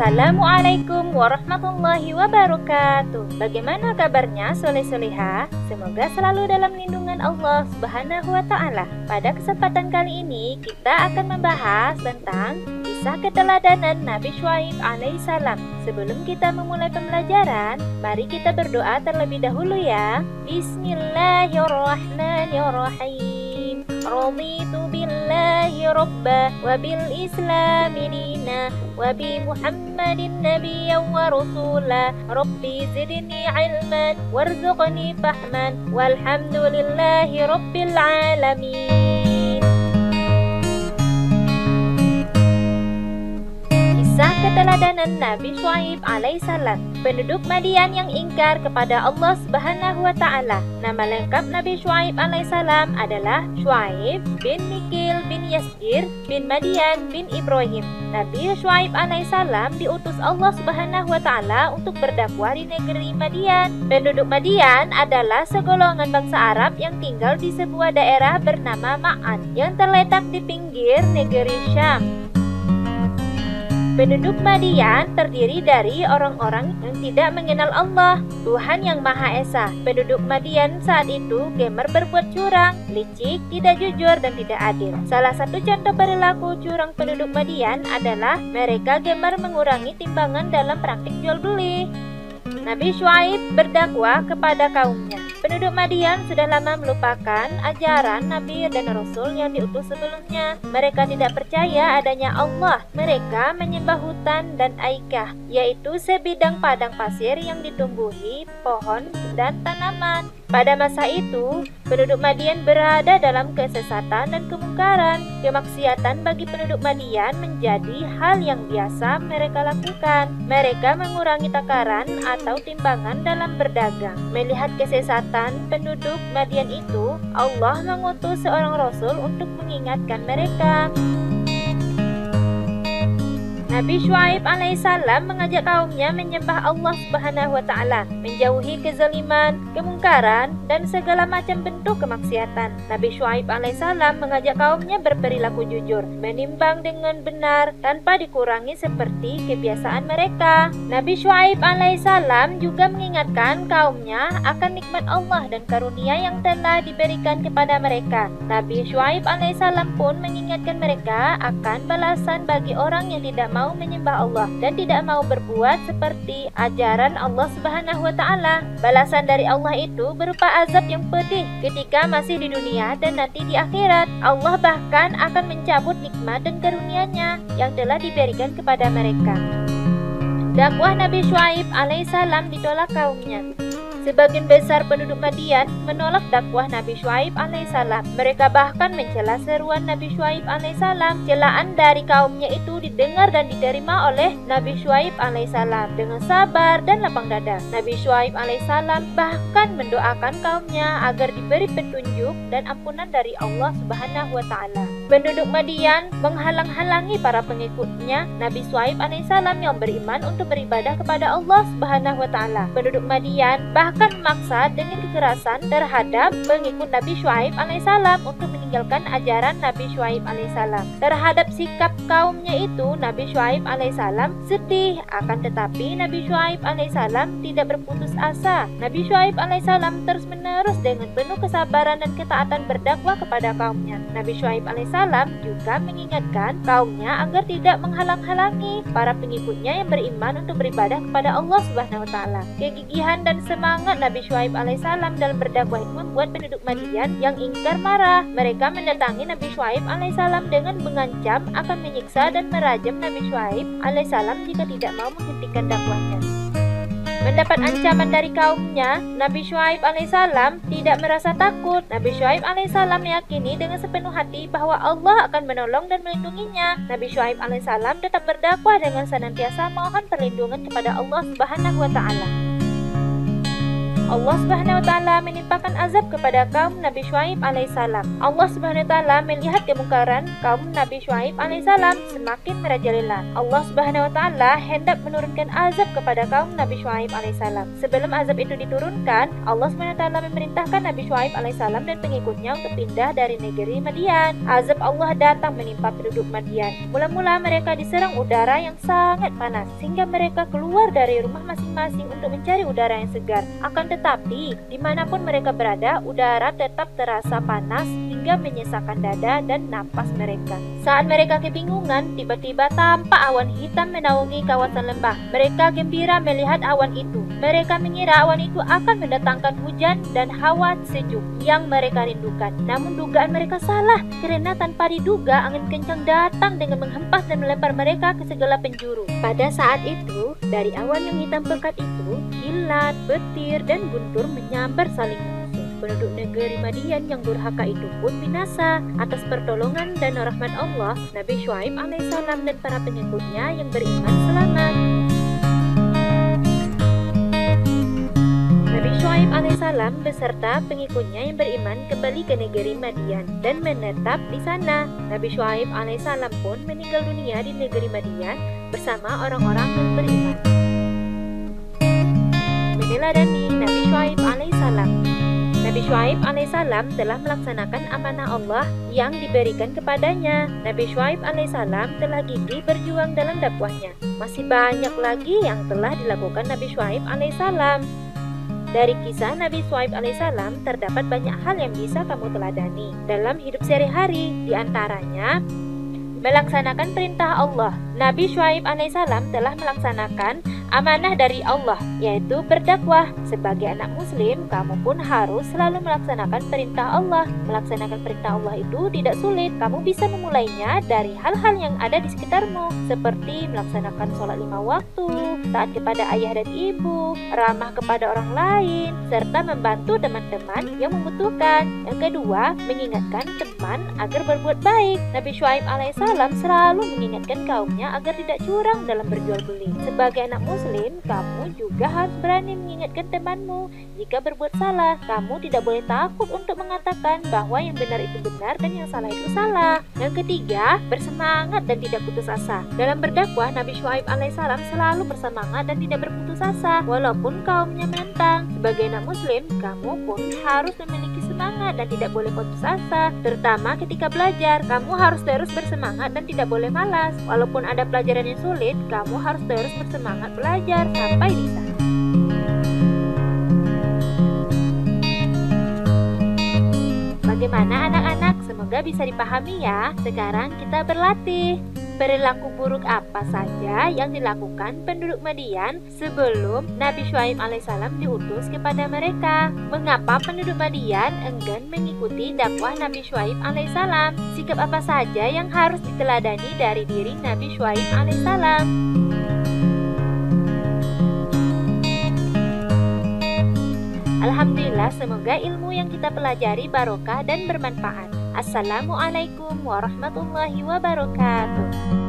Assalamualaikum warahmatullahi wabarakatuh. Bagaimana kabarnya soleh-soleha? Semoga selalu dalam lindungan Allah Subhanahu wa Ta'ala. Pada kesempatan kali ini kita akan membahas tentang kisah keteladanan Nabi Syuaib alaihissalam. Sebelum kita memulai pembelajaran, mari kita berdoa terlebih dahulu ya. Bismillahirrahmanirrahim. Raditu billahi rabba wa bil islami dina wa bi Muhammadin nabiyyan wa rasula. Rabbi zidni ilman warzuqni fahman walhamdulillahi rabbil alamin. Kisah keteladanan Nabi Syuaib alaihissalam. Penduduk Madian yang ingkar kepada Allah Subhanahu wa Ta'ala. Nama lengkap Nabi Syuaib alaihissalam adalah Syuaib bin Mikil bin Yasir bin Madian bin Ibrahim. Nabi Syuaib alaihissalam diutus Allah Subhanahu wa Ta'ala untuk berdakwah di negeri Madian. Penduduk Madian adalah segolongan bangsa Arab yang tinggal di sebuah daerah bernama Ma'an yang terletak di pinggir negeri Syam. Penduduk Madian terdiri dari orang-orang yang tidak mengenal Allah, Tuhan yang Maha Esa. Penduduk Madian saat itu gemar berbuat curang, licik, tidak jujur, dan tidak adil. Salah satu contoh perilaku curang penduduk Madian adalah mereka gemar mengurangi timbangan dalam praktik jual beli. Nabi Syuaib berdakwah kepada kaumnya. Penduduk Madian sudah lama melupakan ajaran Nabi dan Rasul yang diutus sebelumnya. Mereka tidak percaya adanya Allah. Mereka menyembah hutan dan aikah, yaitu sebidang padang pasir yang ditumbuhi pohon dan tanaman. Pada masa itu, penduduk Madian berada dalam kesesatan dan kemungkaran. Kemaksiatan bagi penduduk Madian menjadi hal yang biasa mereka lakukan. Mereka mengurangi takaran atau timbangan dalam berdagang. Melihat kesesatan penduduk Madian itu, Allah mengutus seorang Rasul untuk mengingatkan mereka. Nabi Syuaib alaihissalam mengajak kaumnya menyembah Allah Subhanahu wa Ta'ala, menjauhi kezaliman, kemungkaran, dan segala macam bentuk kemaksiatan. Nabi Syuaib alaihissalam mengajak kaumnya berperilaku jujur, menimbang dengan benar tanpa dikurangi seperti kebiasaan mereka. Nabi Syuaib alaihissalam juga mengingatkan kaumnya akan nikmat Allah dan karunia yang telah diberikan kepada mereka. Nabi Syuaib alaihissalam pun mengingatkan mereka akan balasan bagi orang yang tidak mau menyembah Allah dan tidak mau berbuat seperti ajaran Allah Subhanahu wa Ta'ala. Balasan dari Allah itu berupa azab yang pedih ketika masih di dunia dan nanti di akhirat. Allah bahkan akan mencabut nikmat dan karunia-Nya yang telah diberikan kepada mereka. Dakwah Nabi Syuaib alaihissalam ditolak kaumnya. Sebagian besar penduduk Madian menolak dakwah Nabi Syuaib alaihissalam. Mereka bahkan mencela seruan Nabi Syuaib alaihissalam. Celaan dari kaumnya itu didengar dan diterima oleh Nabi Syuaib alaihissalam dengan sabar dan lapang dada. Nabi Syuaib alaihissalam bahkan mendoakan kaumnya agar diberi petunjuk dan ampunan dari Allah Subhanahu wa Ta'ala. Penduduk Madian menghalang-halangi para pengikutnya Nabi Syuaib alaihissalam yang beriman untuk beribadah kepada Allah Subhanahu wa Ta'ala. Penduduk Madian bahkan memaksa dengan kekerasan terhadap pengikut Nabi Syuaib alaihissalam untuk meninggalkan ajaran Nabi Syuaib alaihissalam. Terhadap sikap kaumnya itu, Nabi Syuaib alaihissalam sedih. Akan tetapi Nabi Syuaib alaihissalam tidak berputus asa. Nabi Syuaib alaihissalam terus-menerus dengan penuh kesabaran dan ketaatan berdakwah kepada kaumnya. Nabi Syuaib alaihissalam juga mengingatkan kaumnya agar tidak menghalang-halangi para pengikutnya yang beriman untuk beribadah kepada Allah Subhanahu wa Ta'ala. Kegigihan dan semangat Nabi Syuaib alaihissalam dalam berdakwah itu membuat penduduk Madian yang ingkar marah. Mereka mendatangi Nabi Syuaib alaihissalam dengan mengancam akan menyiksa dan merajam Nabi Syuaib alaihissalam jika tidak mau menghentikan dakwahnya. Mendapat ancaman dari kaumnya, Nabi Syuaib alaihissalam tidak merasa takut. Nabi Syuaib alaihissalam meyakini dengan sepenuh hati bahwa Allah akan menolong dan melindunginya. Nabi Syuaib alaihissalam tetap berdakwah dengan senantiasa mohon perlindungan kepada Allah Subhanahu wa Ta'ala. Allah Subhanahu wa taala menimpakan azab kepada kaum Nabi Syuaib alaihissalam. Allah Subhanahu wa taala melihat kemungkaran kaum Nabi Syuaib alaihissalam semakin merajalela. Allah Subhanahu wa taala hendak menurunkan azab kepada kaum Nabi Syuaib alaihissalam. Sebelum azab itu diturunkan, Allah Subhanahu wa taala memerintahkan Nabi Syuaib alaihissalam dan pengikutnya untuk pindah dari negeri Madian. Azab Allah datang menimpa penduduk Madian. Mula-mula mereka diserang udara yang sangat panas sehingga mereka keluar dari rumah masing-masing untuk mencari udara yang segar. Akan tetapi, dimanapun mereka berada, udara tetap terasa panas hingga menyesakkan dada dan napas mereka. Saat mereka kebingungan, tiba-tiba tampak awan hitam menaungi kawasan lembah. Mereka gembira melihat awan itu. Mereka mengira awan itu akan mendatangkan hujan dan hawa sejuk yang mereka rindukan. Namun dugaan mereka salah, karena tanpa diduga angin kencang datang dengan menghempas dan melempar mereka ke segala penjuru. Pada saat itu, dari awan yang hitam pekat itu, kilat, petir, dan guntur menyambar saling mengusung. Penduduk negeri Madian yang durhaka itu pun binasa. Atas pertolongan dan rahmat Allah, Nabi Syuaib alaihissalam dan para pengikutnya yang beriman selamat. Nabi Syuaib alaihissalam beserta pengikutnya yang beriman kembali ke negeri Madian dan menetap di sana. Nabi Syuaib alaihissalam pun meninggal dunia di negeri Madian bersama orang-orang yang beriman. Meneladani Nabi Syuaib alaihissalam. Nabi Syuaib alaihissalam telah melaksanakan amanah Allah yang diberikan kepadanya. Nabi Syuaib alaihissalam telah gigih berjuang dalam dakwahnya. Masih banyak lagi yang telah dilakukan Nabi Syuaib alaihissalam. Dari kisah Nabi Syuaib alaihissalam terdapat banyak hal yang bisa kamu teladani dalam hidup sehari-hari. Di antaranya, melaksanakan perintah Allah. Nabi Syuaib alaihissalam telah melaksanakan amanah dari Allah, yaitu berdakwah. Sebagai anak muslim, kamu pun harus selalu melaksanakan perintah Allah. Melaksanakan perintah Allah itu tidak sulit. Kamu bisa memulainya dari hal-hal yang ada di sekitarmu, seperti melaksanakan sholat 5 waktu, taat kepada ayah dan ibu, ramah kepada orang lain, serta membantu teman-teman yang membutuhkan. Yang kedua, mengingatkan teman agar berbuat baik. Nabi Syuaib alaihissalam selalu mengingatkan kaumnya agar tidak curang dalam berjual beli. Sebagai anak muslim, kamu juga harus berani mengingatkan temanmu jika berbuat salah. Kamu tidak boleh takut untuk mengatakan bahwa yang benar itu benar dan yang salah itu salah. Yang ketiga, bersemangat dan tidak putus asa. Dalam berdakwah, Nabi Syuaib alaihissalam selalu bersemangat dan tidak berputus asa walaupun kaumnya menentang. Sebagai anak muslim, kamu pun harus memiliki semangat dan tidak boleh putus asa, terutama ketika belajar. Kamu harus terus bersemangat dan tidak boleh malas. Walaupun ada pelajaran yang sulit, kamu harus terus bersemangat belajar sampai bisa. Bagaimana anak-anak? Semoga bisa dipahami ya. Sekarang kita berlatih. Perilaku buruk apa saja yang dilakukan penduduk Madian sebelum Nabi Syuaib alaihissalam diutus kepada mereka? Mengapa penduduk Madian enggan mengikuti dakwah Nabi Syuaib alaihissalam? Sikap apa saja yang harus diteladani dari diri Nabi Syuaib alaihissalam? Alhamdulillah, semoga ilmu yang kita pelajari barokah dan bermanfaat. Assalamualaikum warahmatullahi wabarakatuh.